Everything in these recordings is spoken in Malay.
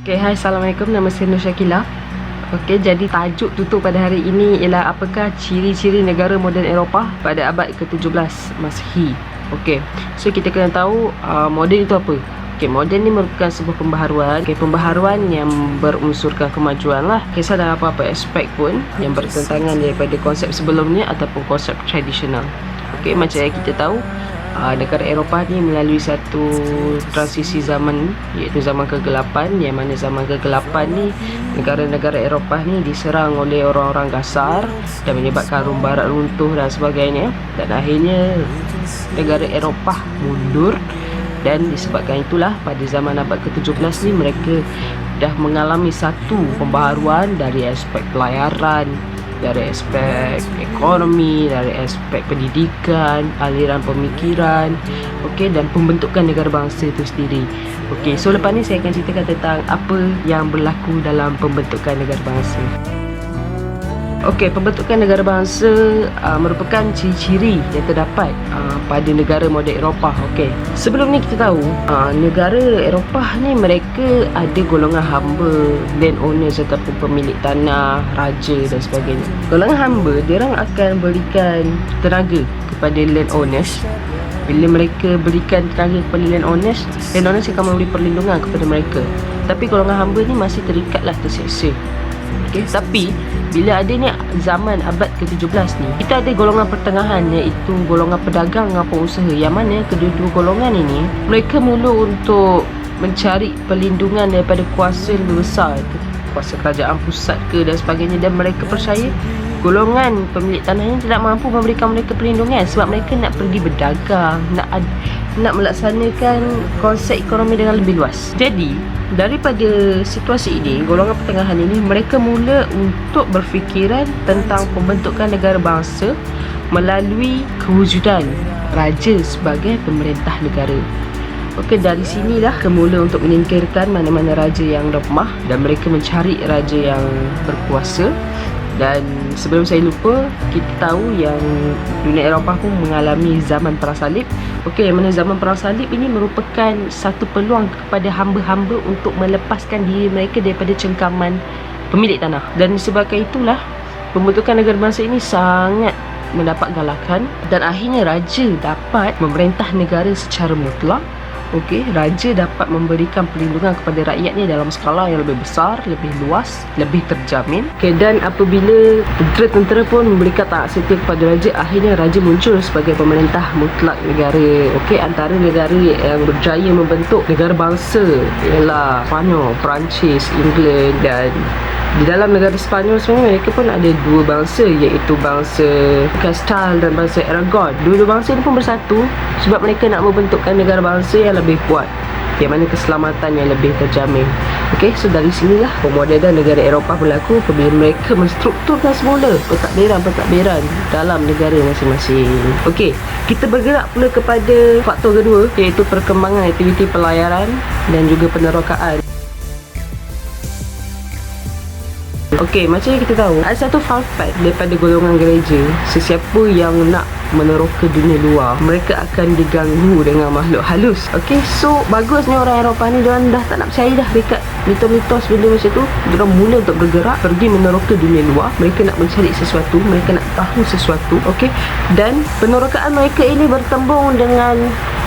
Okay, hai, Assalamualaikum. Nama saya Nur Syakila. Okay, jadi tajuk tutup pada hari ini ialah apakah ciri-ciri negara moden Eropah pada abad ke-17 Masihi. Okay, so kita kena tahu moden itu apa. Okay, moden ni merupakan sebuah pembaharuan. Okay, pembaharuan yang berunsurkan kemajuan lah. Kisah dalam apa-apa aspek pun yang bertentangan daripada konsep sebelumnya ataupun konsep tradisional. Okay, macam yang kita tahu, negara Eropah ni melalui satu transisi zaman, iaitu zaman kegelapan, yang mana zaman kegelapan ni negara-negara Eropah ni diserang oleh orang-orang kasar dan menyebabkan Rom Barat runtuh dan sebagainya, dan akhirnya negara Eropah mundur. Dan disebabkan itulah pada zaman abad ke-17 ni mereka dah mengalami satu pembaharuan dari aspek pelayaran, dari aspek ekonomi, dari aspek pendidikan, aliran pemikiran, okey, dan pembentukan negara bangsa itu sendiri. Okey, so lepas ni saya akan ceritakan tentang apa yang berlaku dalam pembentukan negara bangsa. Okey, pembentukan negara bangsa merupakan ciri-ciri yang terdapat pada negara moden Eropah. Okey, sebelum ni kita tahu negara Eropah ni mereka ada golongan hamba, landowners ataupun pemilik tanah, raja dan sebagainya. Golongan hamba, diorang akan berikan tenaga kepada landowners. Bila mereka berikan tenaga kepada landowners akan memberi perlindungan kepada mereka. Tapi golongan hamba ni masih terikatlah, terseksa. Okay, tapi bila adanya zaman abad ke-17 ni, kita ada golongan pertengahan, iaitu golongan pedagang dan pengusaha, yang mana kedua-dua golongan ini mereka mula untuk mencari perlindungan daripada kuasa yang lebih besar, kuasa kerajaan pusat ke dan sebagainya, dan mereka percaya golongan pemilik tanah ini tidak mampu memberikan mereka perlindungan sebab mereka nak pergi berdagang, nak melaksanakan konsep ekonomi dengan lebih luas. Jadi daripada situasi ini, golongan pertengahan ini mereka mula untuk berfikiran tentang pembentukan negara bangsa melalui kewujudan raja sebagai pemerintah negara. Okey, dari sinilah kemula untuk menyingkirkan mana-mana raja yang lemah dan mereka mencari raja yang berkuasa. Dan sebelum saya lupa, kita tahu yang dunia Eropah pun mengalami zaman perang salib. Okey, yang mana zaman perang salib ini merupakan satu peluang kepada hamba-hamba untuk melepaskan diri mereka daripada cengkaman pemilik tanah. Dan disebabkan itulah pembentukan negara bangsa ini sangat mendapat galakan, dan akhirnya raja dapat memerintah negara secara mutlak. Okey, raja dapat memberikan perlindungan kepada rakyatnya dalam skala yang lebih besar, lebih luas, lebih terjamin. Okey, dan apabila tentera-tentera pun memberikan taat setia kepada raja, akhirnya raja muncul sebagai pemerintah mutlak negara. Okey, antara negara yang berjaya membentuk negara bangsa ialah Spanyol, Perancis, England, dan di dalam negara Sepanyol sebenarnya mereka pun ada dua bangsa, iaitu bangsa Castile dan bangsa Aragon. Dua-dua bangsa ini pun bersatu sebab mereka nak membentukkan negara bangsa yang lebih kuat, yang mana keselamatan yang lebih terjamin. Okey, so dari sinilah pemodenan negara Eropah berlaku apabila mereka menstrukturkan semula pentadbiran dalam negara masing-masing. Okey, kita bergerak pula kepada faktor kedua, iaitu perkembangan aktiviti pelayaran dan juga penerokaan. Okey, macam yang kita tahu, ada satu fun fact daripada golongan gereja. Sesiapa yang nak meneroka dunia luar, mereka akan diganggu dengan makhluk halus. Okey, so bagusnya orang Eropah ni, diorang dah tak nak percaya dah dekat mitos-mitos benda macam tu. Diorang mula untuk bergerak, pergi meneroka dunia luar. Mereka nak mencari sesuatu, mereka nak tahu sesuatu. Okey, dan penerokaan mereka ini bertembung dengan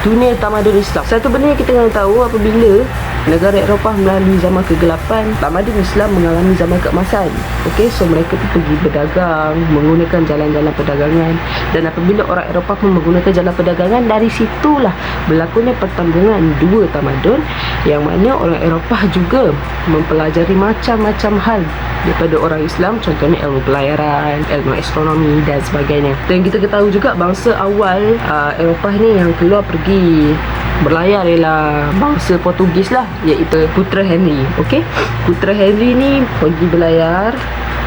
dunia tamadun Islam. Satu benda yang kita kena tahu, apabila negara Eropah melalui zaman kegelapan, tamadun Islam mengalami zaman keemasan. Okey, so mereka tu pergi berdagang, menggunakan jalan-jalan perdagangan, dan apabila orang Eropah pun menggunakan jalan perdagangan, dari situlah berlakunya pertembungan dua tamadun, yang mana orang Eropah juga mempelajari macam-macam hal daripada orang Islam, contohnya ilmu pelayaran, ilmu astronomi dan sebagainya. Dan kita ketahui juga bangsa awal Eropah ni yang keluar pergi berlayar ialah bangsa Portugis lah, iaitu Putera Henry. Okey, Putera Henry ni pergi berlayar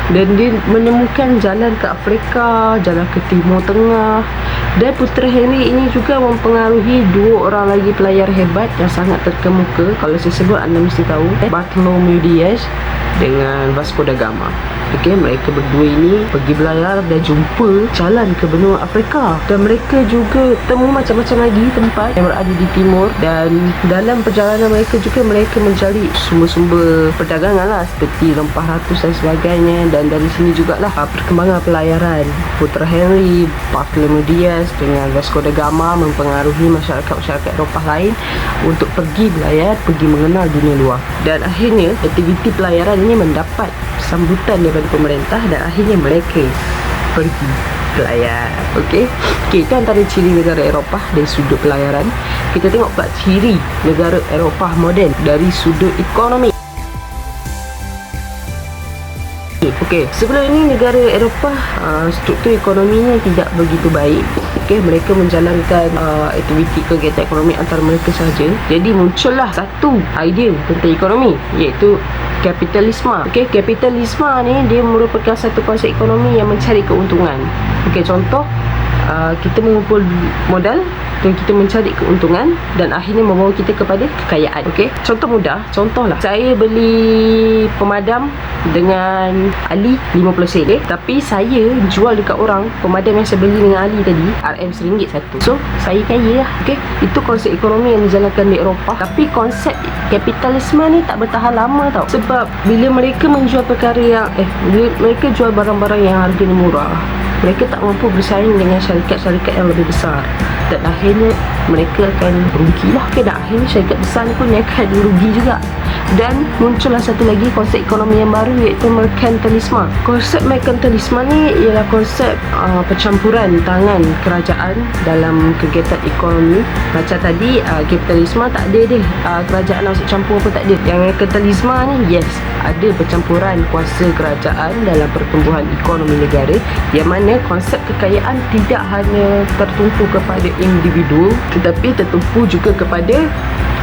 dan dia menemukan jalan ke Afrika, jalan ke Timur Tengah. Dan Putera Henry ini juga mempengaruhi dua orang lagi pelayar hebat yang sangat terkemuka. Kalau saya sebut, anda mesti tahu, Bartholomew Diaz dengan Vasco da Gama. Okey, mereka berdua ini pergi berlayar dan jumpa jalan ke benua Afrika, dan mereka juga temu macam-macam lagi tempat yang berada di timur. Dan dalam perjalanan mereka juga mereka mencari sumber-sumber perdagangan lah, seperti rempah ratus dan sebagainya. Dan dari sini jugalah perkembangan pelayaran. Putera Henry, Bartholomew Diaz dengan Vasco da Gama mempengaruhi masyarakat-masyarakat Eropah lain untuk pergi berlayar, pergi mengenal dunia luar. Dan akhirnya aktiviti pelayaran ini mendapat sambutan daripada pemerintah, dan akhirnya mereka pergi berlayar. Okey, itu antara ciri negara Eropah dari sudut pelayaran. Kita tengok pula ciri negara Eropah moden dari sudut ekonomi. Okey, sebelum ini negara Eropah struktur ekonominya tidak begitu baik. Okey, mereka menjalankan aktiviti kegiatan ekonomi antara mereka sahaja. Jadi muncullah satu idea tentang ekonomi, iaitu kapitalisme. Okey, kapitalisme ni dia merupakan satu konsep ekonomi yang mencari keuntungan. Okey, contoh, kita mengumpul modal dan kita mencari keuntungan, dan akhirnya membawa kita kepada kekayaan. Okey, contoh mudah, contohlah saya beli pemadam dengan Ali 50 sen, tapi saya jual dekat orang pemadam yang saya beli dengan Ali tadi RM RM1 satu. So saya kaya lah. Okey, itu konsep ekonomi yang dijalankan di Eropah. Tapi konsep kapitalisme ni tak bertahan lama tau, sebab bila mereka menjual perkara yang bila mereka jual barang-barang yang harganya murah, mereka tak mampu bersaing dengan syarikat-syarikat yang lebih besar, dan akhirnya mereka akan rugilah. Dan akhirnya syarikat besar ni pun akan rugi juga. Dan muncullah satu lagi konsep ekonomi yang baru, iaitu merkantilisme. Konsep merkantilisme ni ialah konsep percampuran tangan kerajaan dalam kegiatan ekonomi. Macam tadi, kapitalisme tak ada deh kerajaan masuk campur pun tak ada. Yang merkantilisme ni, yes, ada percampuran kuasa kerajaan dalam pertumbuhan ekonomi negara, yang mana konsep kekayaan tidak hanya tertumpu kepada individu, tetapi tertumpu juga kepada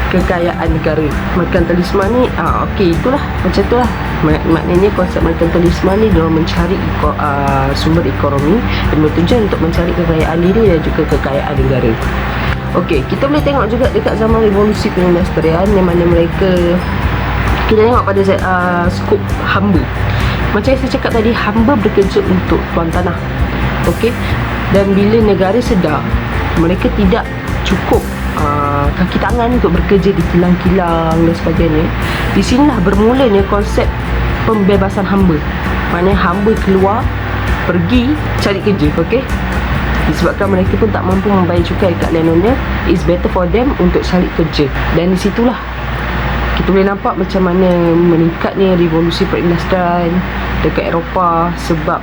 kekayaan negara. Merkantilisme ni okey, itulah macam itulah maknanya konsep merkantilisme ni dia mencari sumber ekonomi dan bertujuan untuk mencari kekayaan diri dan juga kekayaan negara. Okey, kita boleh tengok juga dekat zaman revolusi perindustrian, yang mana mereka, kita tengok pada skop hamba. Macam yang saya cakap tadi, hamba bekerja untuk tuan tanah. Okey, dan bila negara sedar mereka tidak cukup kaki tangan untuk bekerja di kilang-kilang dan sebagainya, di sinilah bermulanya konsep pembebasan hamba. Maknanya hamba keluar pergi cari kerja. Okey, disebabkan mereka pun tak mampu membayar cukai kat landowner, it's better for them untuk cari kerja. Dan di situlah kita boleh nampak macam mana meningkatnya revolusi perindustrian dekat Eropah, sebab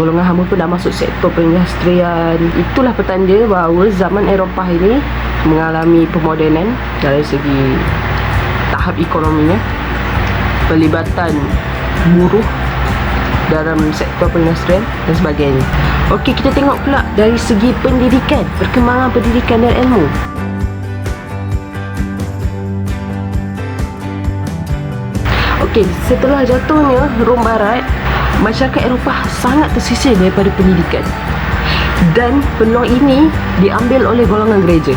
golongan hamba pun dah masuk sektor perindustrian. Itulah petanda bahawa zaman Eropah ini mengalami pemodenan dari segi tahap ekonominya, pelibatan buruh dalam sektor perindustrian dan sebagainya. Okey, kita tengok pula dari segi pendidikan, perkembangan pendidikan dan ilmu. Okey, setelah jatuhnya Rom Barat, masyarakat Eropah sangat tersisih daripada pendidikan, dan peluang ini diambil oleh golongan gereja.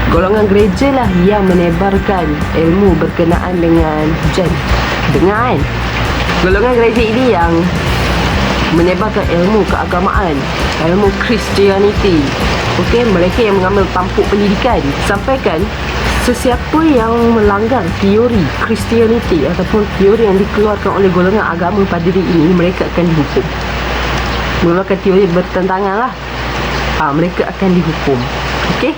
Golongan gereja lah yang menebarkan ilmu berkenaan dengan hujan. Dengan golongan gereja ini yang menebarkan ilmu keagamaan, ilmu Christianity. Okey, mereka yang mengambil tampuk pendidikan. Sampaikan sesiapa yang melanggar teori Christianity ataupun teori yang dikeluarkan oleh golongan agama padri ini, mereka akan dihukum. Mengeluarkan teori bertentangan lah, mereka akan dihukum. Okey,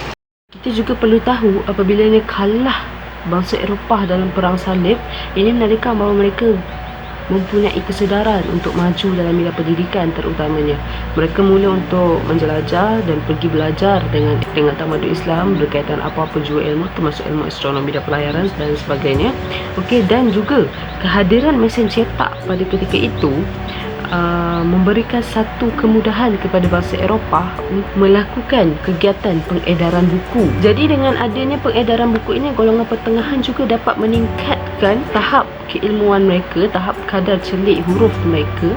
kita juga perlu tahu apabila ini kalah bangsa Eropah dalam perang salib, ini menandakan bahawa mereka mempunyai kesedaran untuk maju dalam bidang pendidikan terutamanya. Mereka mula untuk menjelajah dan pergi belajar dengan tamadun Islam berkaitan apa-apa juga ilmu, termasuk ilmu astronomi dan pelayaran dan sebagainya. Okey, dan juga kehadiran mesin cetak pada ketika itu memberikan satu kemudahan kepada bangsa Eropah melakukan kegiatan pengedaran buku. Jadi dengan adanya pengedaran buku ini, golongan pertengahan juga dapat meningkat menafikan tahap keilmuan mereka, tahap kadar celik huruf mereka,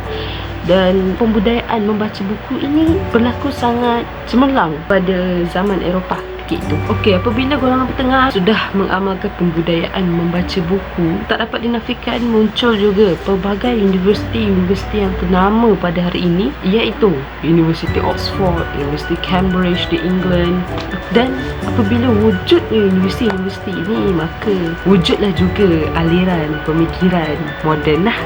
dan pembudayaan membaca buku ini berlaku sangat cemerlang pada zaman Eropah ketika itu. Okey, apabila golongan pertengahan sudah mengamalkan pembudayaan membaca buku, tak dapat dinafikan muncul juga pelbagai universiti-universiti yang ternama pada hari ini, iaitu University Oxford, University Cambridge di England. Dan apabila wujudnya universiti-universiti ini, maka wujudlah juga aliran pemikiran moden lah.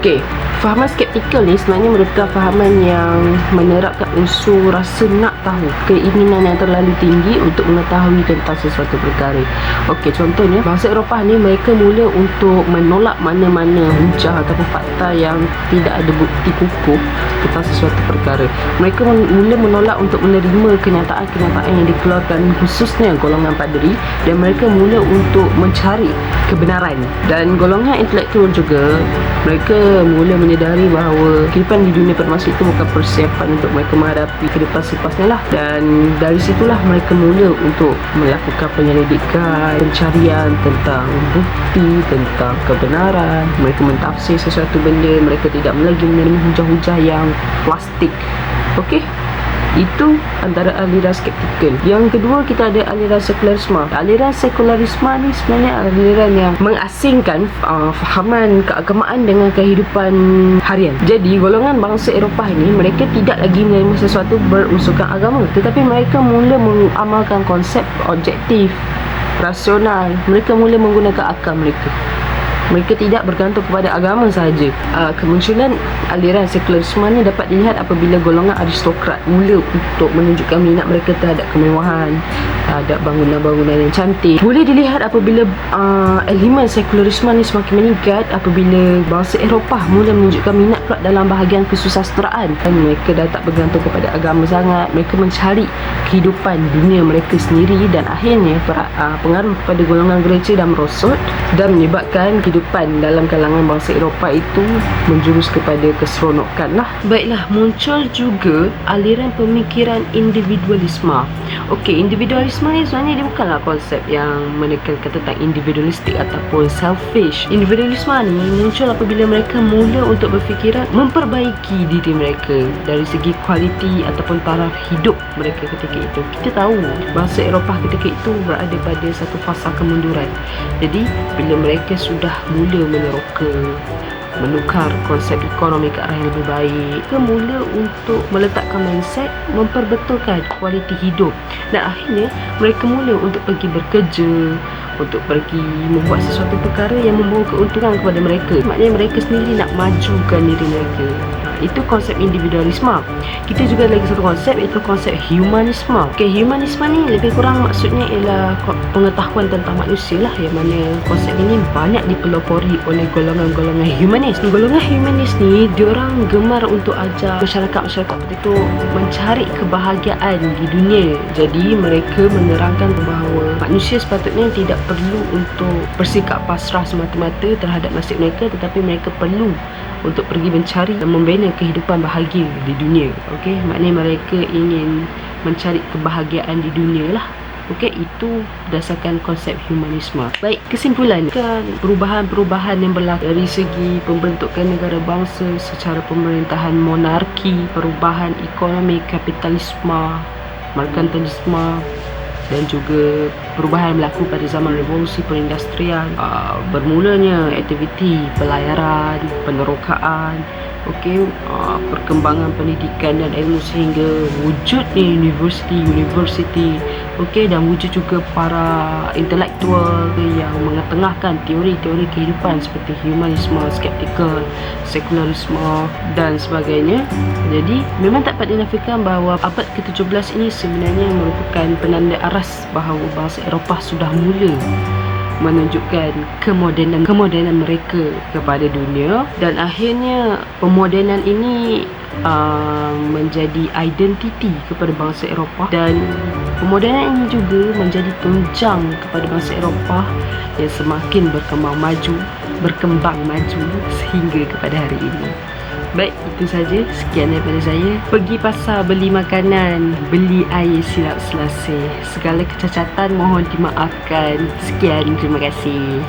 Okey, fahaman skeptikal ni sebenarnya merupakan fahaman yang menerapkan unsur rasa nak tahu, keinginan yang terlalu tinggi untuk mengetahui tentang sesuatu perkara. Okey, contohnya bangsa Eropah ni mereka mula untuk menolak mana-mana hujah ataupun fakta yang tidak ada bukti kukuh tentang sesuatu perkara. Mereka mula menolak untuk menerima kenyataan-kenyataan yang dikeluarkan khususnya golongan padri, dan mereka mula untuk mencari kebenaran. Dan golongan intelektual juga, mereka mula menyedari bahawa kehidupan di dunia pada masa itu bukan persiapan untuk mereka menghadapi kehidupan sepasnya lah. Dan dari situlah mereka mula untuk melakukan penyelidikan, pencarian tentang bukti, tentang kebenaran. Mereka mentafsir sesuatu benda, mereka tidak lagi menerima hujah-hujah yang plastik. Okey, itu antara aliran skeptikal. Yang kedua, kita ada aliran sekularisme. Aliran sekularisme ni sebenarnya aliran yang mengasingkan fahaman keagamaan dengan kehidupan harian. Jadi golongan bangsa Eropah ini, mereka tidak lagi menerima sesuatu berunsurkan agama, tetapi mereka mula mengamalkan konsep objektif, rasional. Mereka mula menggunakan akal mereka. Mereka tidak bergantung kepada agama sahaja. Kemunculan aliran sekularisme ni dapat dilihat apabila golongan aristokrat mula untuk menunjukkan minat mereka terhadap kemewahan, terhadap bangunan-bangunan yang cantik. Boleh dilihat apabila elemen sekularisme ni semakin meningkat apabila bangsa Eropah mula menunjukkan minat pula dalam bahagian kesusasteraan. Dan mereka dah tak bergantung kepada agama sangat. Mereka mencari kehidupan dunia mereka sendiri, dan akhirnya pengaruh kepada golongan gereja dah merosot dan menyebabkan kehidupan dalam kalangan bangsa Eropah itu menjurus kepada keseronokan lah. Baiklah, muncul juga aliran pemikiran individualisme. Okey, individualisme ni sebenarnya dia bukanlah konsep yang menekankan tentang individualistik ataupun selfish. Individualisme ni muncul apabila mereka mula untuk berfikiran memperbaiki diri mereka dari segi kualiti ataupun taraf hidup mereka ketika itu. Kita tahu bangsa Eropah ketika itu berada pada satu fasa kemunduran. Jadi bila mereka sudah mula meneroka, menukar konsep ekonomi ke arah yang lebih baik, ke mula untuk meletakkan mindset memperbetulkan kualiti hidup, dan akhirnya mereka mula untuk pergi bekerja, untuk pergi membuat sesuatu perkara yang membawa keuntungan kepada mereka. Maknanya mereka sendiri nak majukan diri mereka. Itu konsep individualisme. Kita juga lagi satu konsep, iaitu konsep humanisme. Okay, humanisme ni lebih kurang maksudnya ialah pengetahuan tentang manusia lah, yang mana konsep ini banyak dipelopori oleh golongan-golongan humanis. Golongan humanis ni, diorang gemar untuk ajar masyarakat itu mencari kebahagiaan di dunia. Jadi mereka menerangkan bahawa manusia sepatutnya tidak perlu untuk bersikap pasrah semata-mata terhadap nasib mereka, tetapi mereka perlu untuk pergi mencari dan membina kehidupan bahagia di dunia. Okey, maknanya mereka ingin mencari kebahagiaan di dunia lah. Okey, itu berdasarkan konsep humanisme. Baik, kesimpulan kan perubahan-perubahan yang berlaku dari segi pembentukan negara bangsa secara pemerintahan monarki, perubahan ekonomi kapitalisme, merkantilisme, dan juga perubahan berlaku pada zaman revolusi perindustrian, bermulanya aktiviti pelayaran, penerokaan, perkembangan pendidikan dan ilmu sehingga wujudnya universiti, dan wujud juga para intelektual yang mengetengahkan teori-teori kehidupan seperti humanisme, skeptikal, sekularisme dan sebagainya. Jadi memang tak dapat dinafikan bahawa abad ke-17 ini sebenarnya merupakan penanda aras bahawa bangsa Eropah sudah mula menunjukkan kemodenan mereka kepada dunia, dan akhirnya pemodenan ini menjadi identiti kepada bangsa Eropah, dan pemodenan ini juga menjadi tunjang kepada bangsa Eropah yang semakin berkembang maju sehingga kepada hari ini. Baik, itu saja. Sekian daripada saya. Pergi pasar beli makanan, beli air silap selasih. Segala kecacatan mohon dimaafkan. Sekian, terima kasih.